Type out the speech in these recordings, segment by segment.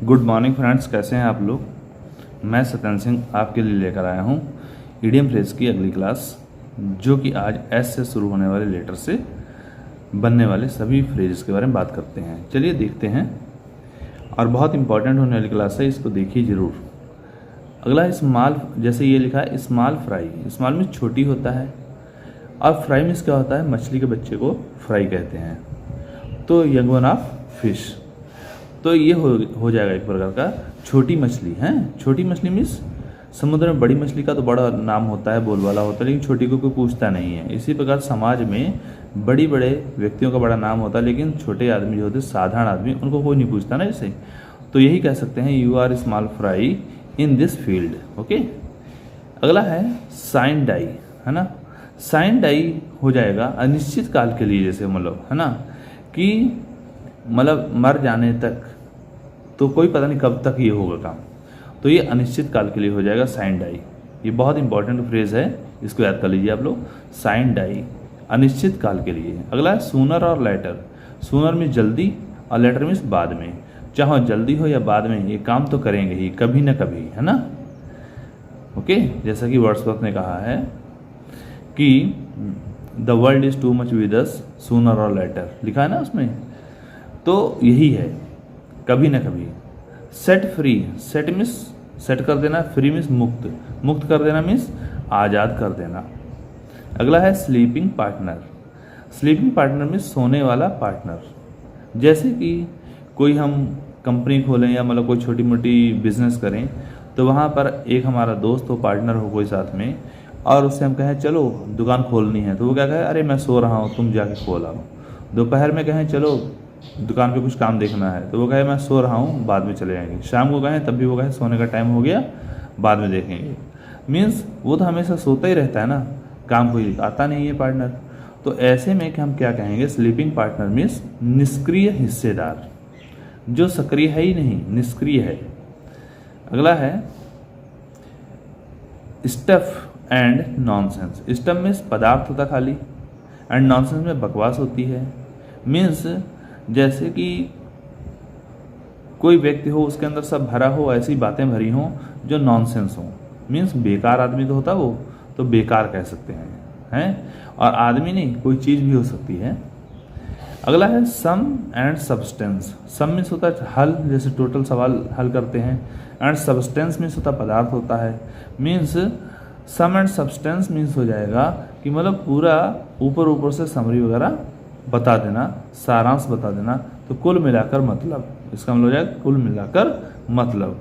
Good morning friends, कैसे हैं आप लोग। मैं सत्येंद्र सिंह आपके लिए लेकर आया हूं ईडियम फ्रेज की अगली क्लास, जो कि आज एस से शुरू होने वाले लेटर से बनने वाले सभी फ्रेजेस के बारे में बात करते हैं। चलिए देखते हैं, और बहुत इंपॉर्टेंट होने वाली क्लास है, इसको देखिए ज़रूर। अगला स्मॉल, जैसे ये लिखा है स्मॉल फ्राई। स्मॉल मीन्स छोटी होता है, और फ्राई मीन्स क्या होता है, मछली के बच्चे को फ्राई कहते हैं। तो यंग वन ऑफ फिश, तो ये हो जाएगा एक प्रकार का छोटी मछली है। छोटी मछली मीन्स समुद्र में बड़ी मछली का तो बड़ा नाम होता है, बोलबाला होता है, लेकिन छोटी को कोई पूछता नहीं है। इसी प्रकार समाज में बड़ी बड़े व्यक्तियों का बड़ा नाम होता है, लेकिन छोटे आदमी जो होते हैं, साधारण आदमी, उनको कोई नहीं पूछता ना इसे। तो यही कह सकते हैं, you are small fry in this field. Okay, अगला है साइन डाई, है ना। साइन डाई हो जाएगा अनिश्चित काल के लिए, जैसे मतलब है ना कि मतलब मर जाने तक, तो कोई पता नहीं कब तक ये होगा काम, तो ये अनिश्चित काल के लिए हो जाएगा साइन डाई। ये बहुत इंपॉर्टेंट फ्रेज है, इसको याद कर लीजिए आप लोग, साइन डाई अनिश्चित काल के लिए। अगला है सूनर और लेटर। सूनर में जल्दी और लेटर में बाद में, चाहे जल्दी हो या बाद में, ये काम तो करेंगे ही कभी ना कभी, है ना। ओके, जैसा कि वर्ड्सवर्थ ने कहा है कि the world is too much with us sooner और लेटर, लिखा है ना उसमें। तो यही है, कभी ना कभी। Set free, set means set कर देना, फ्री मीन्स मुक्त, मुक्त कर देना मीन्स आज़ाद कर देना। अगला है sleeping partner. Sleeping partner means सोने वाला पार्टनर। जैसे कि कोई हम कंपनी खोलें या मतलब कोई छोटी मोटी बिजनेस करें, तो वहाँ पर एक हमारा दोस्त हो, पार्टनर हो कोई साथ में, और उससे हम कहें चलो दुकान खोलनी है, तो वो क्या कहे, अरे मैं सो रहा हूँ तुम जाके खोल आओ। दोपहर में कहें चलो दुकान पे कुछ काम देखना है, तो वो कहे मैं सो रहा हूँ बाद में चले जाएंगे। शाम को कहें तब भी वो कहे सोने का टाइम हो गया बाद में देखेंगे। मीन्स वो तो हमेशा सोता ही रहता है ना, काम कोई आता नहीं है पार्टनर। तो ऐसे में कि हम क्या कहेंगे, स्लीपिंग पार्टनर मीन्स निष्क्रिय हिस्सेदार, जो सक्रिय है ही नहीं, निष्क्रिय है। अगला है stuff and nonsense. Stuff means पदार्थ होता खाली, एंड नॉनसेंस में बकवास होती है। मीन्स जैसे कि कोई व्यक्ति हो, उसके अंदर सब भरा हो, ऐसी बातें भरी हों जो नॉनसेंस हो। मीन्स बेकार आदमी तो होता वो, तो बेकार कह सकते हैं। और आदमी नहीं, कोई चीज़ भी हो सकती है। अगला है सम एंड सब्सटेंस। सम मीन्स होता है हल, जैसे टोटल सवाल हल करते हैं, एंड सब्सटेंस मीन्स होता पदार्थ होता है। Means sum and substance means हो जाएगा कि मतलब पूरा ऊपर से समरी वगैरह बता देना, सारांश बता देना। तो कुल मिलाकर मतलब, इसका मतलब हो जाएगा कुल मिलाकर मतलब।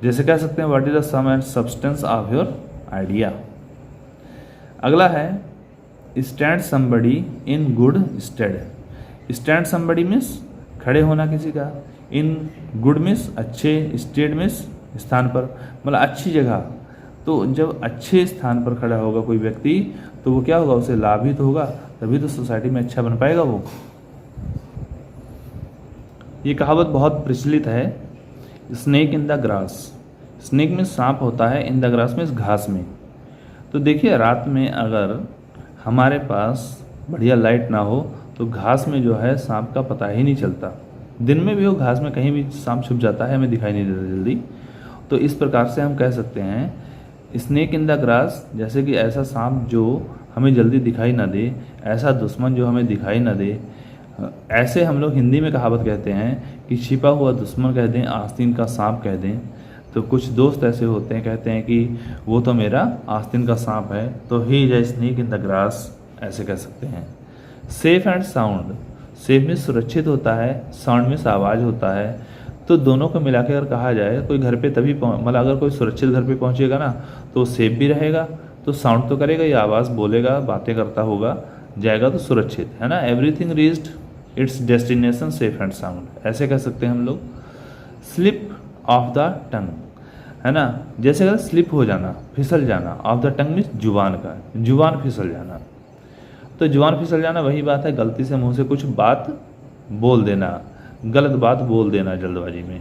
जैसे कह सकते हैं what is the sum and substance of your idea. अगला है stand somebody in good stead. Stand somebody means खड़े होना किसी का, इन गुड मीन्स अच्छे, स्टेड मीन्स स्थान पर, मतलब अच्छी जगह। तो जब अच्छे स्थान पर खड़ा होगा कोई व्यक्ति, तो वो क्या होगा, उसे लाभ ही तो होगा, तभी तो सोसाइटी में अच्छा बन पाएगा वो। ये कहावत बहुत प्रचलित है, snake in the grass. Snake में सांप होता है, इन द ग्रास में घास में। तो देखिए रात में अगर हमारे पास बढ़िया लाइट ना हो, तो घास में जो है सांप का पता ही नहीं चलता। दिन में भी हो, घास में कहीं भी सांप छुप जाता है, हमें दिखाई नहीं देता जल्दी। तो इस प्रकार से हम कह सकते हैं स्नेक इन द ग्रास, जैसे कि ऐसा सांप जो हमें जल्दी दिखाई ना दे, ऐसा दुश्मन जो हमें दिखाई ना दे। ऐसे हम लोग हिंदी में कहावत कहते हैं कि छिपा हुआ दुश्मन कह दें, आस्तीन का सांप कह दें। तो कुछ दोस्त ऐसे होते हैं, कहते हैं कि वो तो मेरा आस्तीन का सांप है, तो he is a snake in the grass, ऐसे कह सकते हैं। Safe and sound. सेफ में सुरक्षित होता है, साउंड में आवाज़ होता है। तो दोनों को मिला के अगर कहा जाए, कोई घर पे तभी मतलब अगर कोई सुरक्षित घर पे पहुंचेगा ना, तो सेफ भी रहेगा, तो साउंड तो करेगा, या आवाज़ बोलेगा, बातें करता होगा, जाएगा तो सुरक्षित, है ना। Everything reached it's destination safe and sound, ऐसे कह सकते हैं हम लोग। स्लिप ऑफ द टंग, है ना। जैसे अगर स्लिप हो जाना, फिसल जाना, ऑफ द टंग मीन्स जुबान का, जुबान फिसल जाना। तो जुबान फिसल जाना वही बात है, गलती से मुंह से कुछ बात बोल देना, गलत बात बोल देना जल्दबाजी में।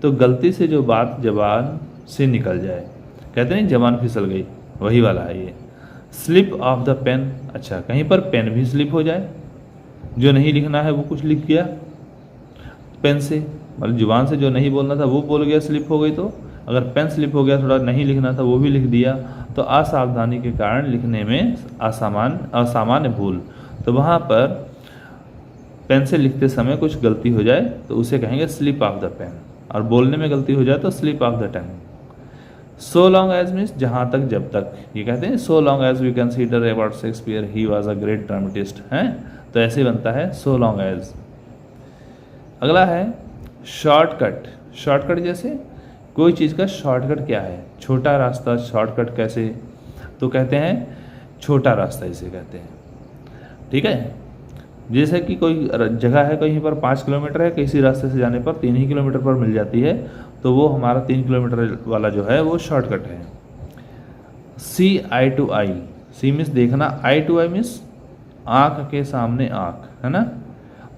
तो गलती से जो बात जबान से निकल जाए, कहते नहीं जबान फिसल गई, वही वाला है ये। स्लिप ऑफ द पेन, अच्छा कहीं पर पेन भी स्लिप हो जाए, जो नहीं लिखना है वो कुछ लिख गया पेन से, मतलब जुबान से जो नहीं बोलना था वो बोल गया, स्लिप हो गई। तो अगर पेन स्लिप हो गया, थोड़ा नहीं लिखना था वो भी लिख दिया, तो असावधानी के कारण लिखने में असामान्य भूल, तो वहाँ पर पेन से लिखते समय कुछ गलती हो जाए तो उसे कहेंगे स्लिप ऑफ द पेन, और बोलने में गलती हो जाए तो slip of the tongue. So long as means जहाँ तक जब तक, ये कहते हैं so long as we consider about Shakespeare he was a great dramatist, हैं, तो ऐसे बनता है सो लॉन्ग एज। अगला है शॉर्टकट। शॉर्टकट जैसे कोई चीज़ का शॉर्टकट क्या है, छोटा रास्ता शॉर्टकट कैसे, तो कहते हैं छोटा रास्ता इसे कहते हैं, ठीक है। जैसे कि कोई जगह है कहीं पर 5 किलोमीटर है, किसी रास्ते से जाने पर 3 ही किलोमीटर पर मिल जाती है, तो वो हमारा 3 किलोमीटर वाला जो है वो शॉर्टकट है। सी आई टू आई, सी मीन्स देखना, आई टू आई मीन्स आँख के सामने आँख, है ना,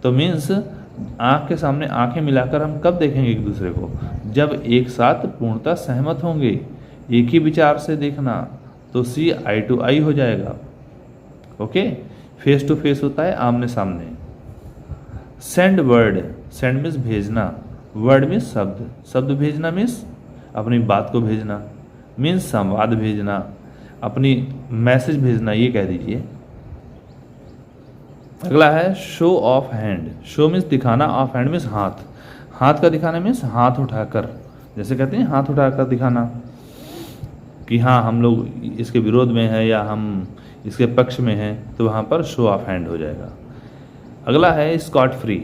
तो मीन्स आँख के सामने आँखें मिलाकर हम कब देखेंगे एक दूसरे को, जब एक साथ पूर्णतः सहमत होंगे, एक ही विचार से देखना, तो सी आई टू आई हो जाएगा। ओके, फेस टू फेस होता है आमने सामने। सेंड वर्ड, सेंड मीन्स भेजना, वर्ड मीन्स शब्द, शब्द भेजना मीन्स अपनी बात को भेजना, मीन्स संवाद भेजना, अपनी मैसेज भेजना, ये कह दीजिए। अगला है show off hand. Show means दिखाना, ऑफ हैंड मीन्स हाथ, हाथ का दिखाना मीन्स हाथ उठाकर, जैसे कहते हैं हाथ उठाकर दिखाना कि हाँ हम लोग इसके विरोध में हैं या हम इसके पक्ष में हैं, तो वहाँ पर शो ऑफ हैंड हो जाएगा। अगला है स्कॉट फ्री।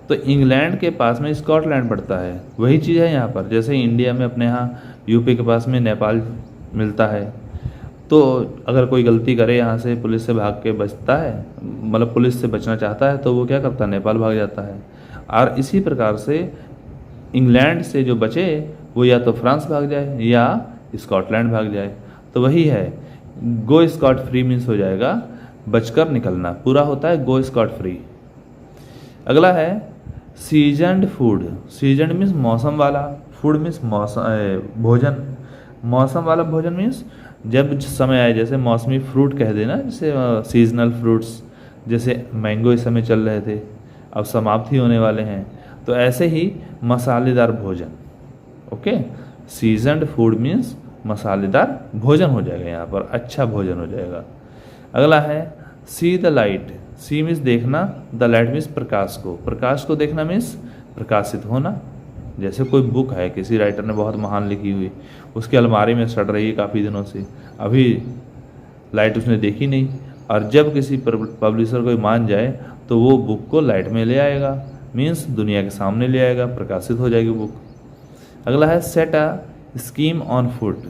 तो इंग्लैंड के पास में स्कॉटलैंड पड़ता है, वही चीज़ है यहाँ पर, जैसे इंडिया में अपने यहाँ यूपी के पास में नेपाल मिलता है, तो अगर कोई गलती करे यहाँ से पुलिस से भाग के बचता है, मतलब पुलिस से बचना चाहता है, तो वो क्या करता है, नेपाल भाग जाता है। और इसी प्रकार से इंग्लैंड से जो बचे वो या तो फ्रांस भाग जाए या स्कॉटलैंड भाग जाए, तो वही है गो स्कॉट फ्री मीन्स हो जाएगा बचकर निकलना, पूरा होता है गो स्कॉट फ्री। अगला है सीजनड फूड। सीजनड मीन्स मौसम वाला, फूड मीन्स मौसम भोजन, मौसम वाला भोजन मीन्स जब समय आए, जैसे मौसमी फ्रूट कह देना, जैसे सीजनल फ्रूट्स, जैसे मैंगो इस समय चल रहे थे अब समाप्ति होने वाले हैं, तो ऐसे ही मसालेदार भोजन। ओके, सीजनड फूड मीन्स मसालेदार भोजन हो जाएगा, यहाँ पर अच्छा भोजन हो जाएगा। अगला है see the light. See means देखना, द लाइट मीन्स प्रकाश को, प्रकाश को देखना मीन्स प्रकाशित होना। जैसे कोई बुक है किसी राइटर ने बहुत महान लिखी हुई, उसकी अलमारी में सड़ रही है काफ़ी दिनों से, अभी लाइट उसने देखी नहीं, और जब किसी पब्लिशर को मान जाए तो वो बुक को लाइट में ले आएगा, मीन्स दुनिया के सामने ले आएगा, प्रकाशित हो जाएगी बुक। अगला है set a scheme on foot.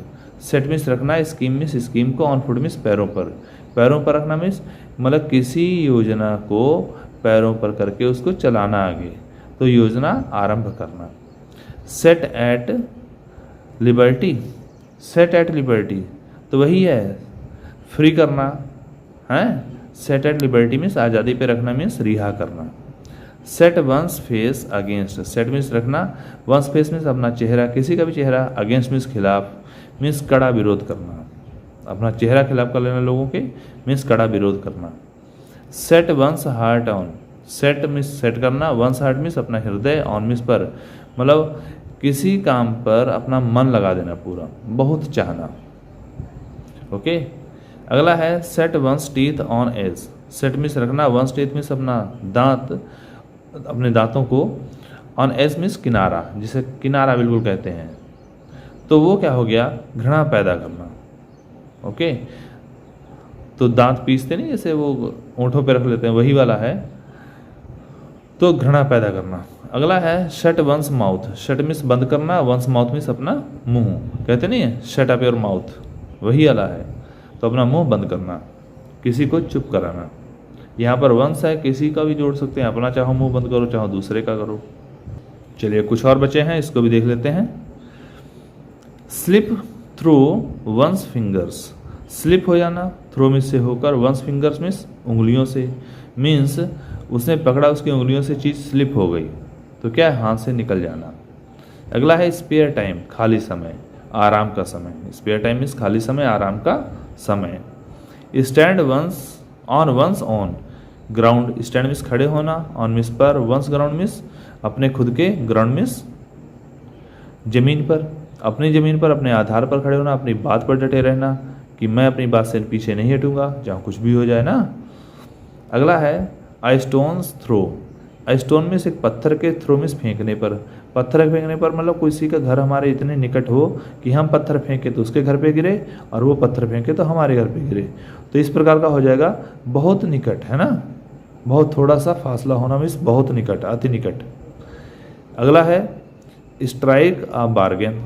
Set means रखना, स्कीम मीन्स स्कीम को, ऑन फुट मीन्स पैरों पर, पैरों पर रखना मीन्स मतलब किसी योजना को पैरों पर करके उसको चलाना आगे, तो योजना आरंभ करना। Set at liberty. Set at liberty तो वही है फ्री करना है, सेट एट लिबर्टी मीन्स आज़ादी पे रखना मीन्स रिहा करना। Set one's face against. Set means रखना, वंस फेस मीन्स अपना चेहरा, किसी का भी चेहरा, अगेंस्ट मीन्स खिलाफ, मीन्स कड़ा विरोध करना, अपना चेहरा खिलाफ कर लेना लोगों के, मीन्स कड़ा विरोध करना। Set once heart on. Set means set करना, वंस हार्ट मीन्स अपना हृदय, ऑन मीन्स पर, मतलब किसी काम पर अपना मन लगा देना पूरा, बहुत चाहना। ओके, अगला है set one's teeth on edge. Set means रखना, वंस टीथ मीन्स अपना दांत, अपने दांतों को, ऑन एज मीन्स किनारा, जिसे किनारा बिल्कुल कहते हैं, तो वो क्या हो गया, घृणा पैदा करना। ओके, तो दांत पीसते नहीं जैसे वो ओंठों पे रख लेते हैं, वही वाला है, तो घृणा पैदा करना। अगला है shut one's mouth. Shut means बंद करना, वंस माउथ मीन्स अपना मुंह, कहते नहीं है शट अप योर माउथ, वही वाला है, तो अपना मुंह बंद करना, किसी को चुप कराना। यहाँ पर वंस है, किसी का भी जोड़ सकते हैं, अपना चाहो मुंह बंद करो, चाहो दूसरे का करो। चलिए कुछ और बचे हैं, इसको भी देख लेते हैं। Slip through once fingers. Slip हो जाना, थ्रो मीन्स से होकर, वंस फिंगर्स मीन्स उंगलियों से, मीन्स उसने पकड़ा, उसकी उंगलियों से चीज़ स्लिप हो गई, तो क्या है, हाथ से निकल जाना। अगला है स्पेयर टाइम, खाली समय, आराम का समय। स्पेयर टाइम मीन्स खाली समय, आराम का समय। Stand once on ground. Stand means खड़े होना, ऑन मीन्स पर, वंस ग्राउंड मीन्स अपने खुद के ग्राउंड मीन्स ज़मीन पर, अपनी ज़मीन पर अपने आधार पर खड़े होना, अपनी बात पर डटे रहना कि मैं अपनी बात से पीछे नहीं हटूंगा जहाँ कुछ भी हो जाए ना। अगला है a stone's throw. A stone means एक पत्थर के, थ्रो मीन्स फेंकने पर। पत्थर फेंकने पर मतलब किसी का घर हमारे इतने निकट हो कि हम पत्थर फेंके तो उसके घर पे गिरे और वो पत्थर फेंके तो हमारे घर पे गिरे, तो इस प्रकार का हो जाएगा बहुत निकट, है ना। बहुत थोड़ा सा फासला होना मीन्स बहुत निकट, अति निकट। अगला है strike a bargain.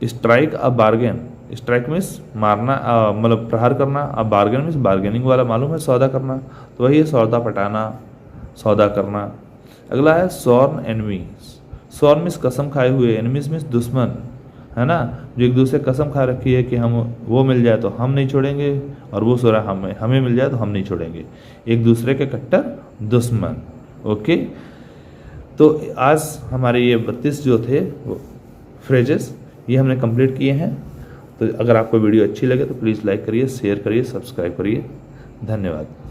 Strike a bargain, strike means मारना, मतलब प्रहार करना। अब बार्गेन मीन्स बार्गेनिंग वाला मालूम है, सौदा करना, तो वही है सौदा पटाना, सौदा करना। अगला है सॉर्न एनमी। सॉर्न मीन्स कसम खाए हुए, एनमीज मीन्स दुश्मन, है ना, जो एक दूसरे कसम खा रखी है कि हम वो मिल जाए तो हम नहीं छोड़ेंगे और वो सोरा हमें मिल जाए तो हम नहीं छोड़ेंगे, एक दूसरे के कट्टर दुश्मन। ओके, तो आज हमारे ये 32 जो थे वो फ्रेजेस ये हमने कंप्लीट किए हैं। तो अगर आपको वीडियो अच्छी लगे तो प्लीज़ लाइक करिए, शेयर करिए, सब्सक्राइब करिए। धन्यवाद।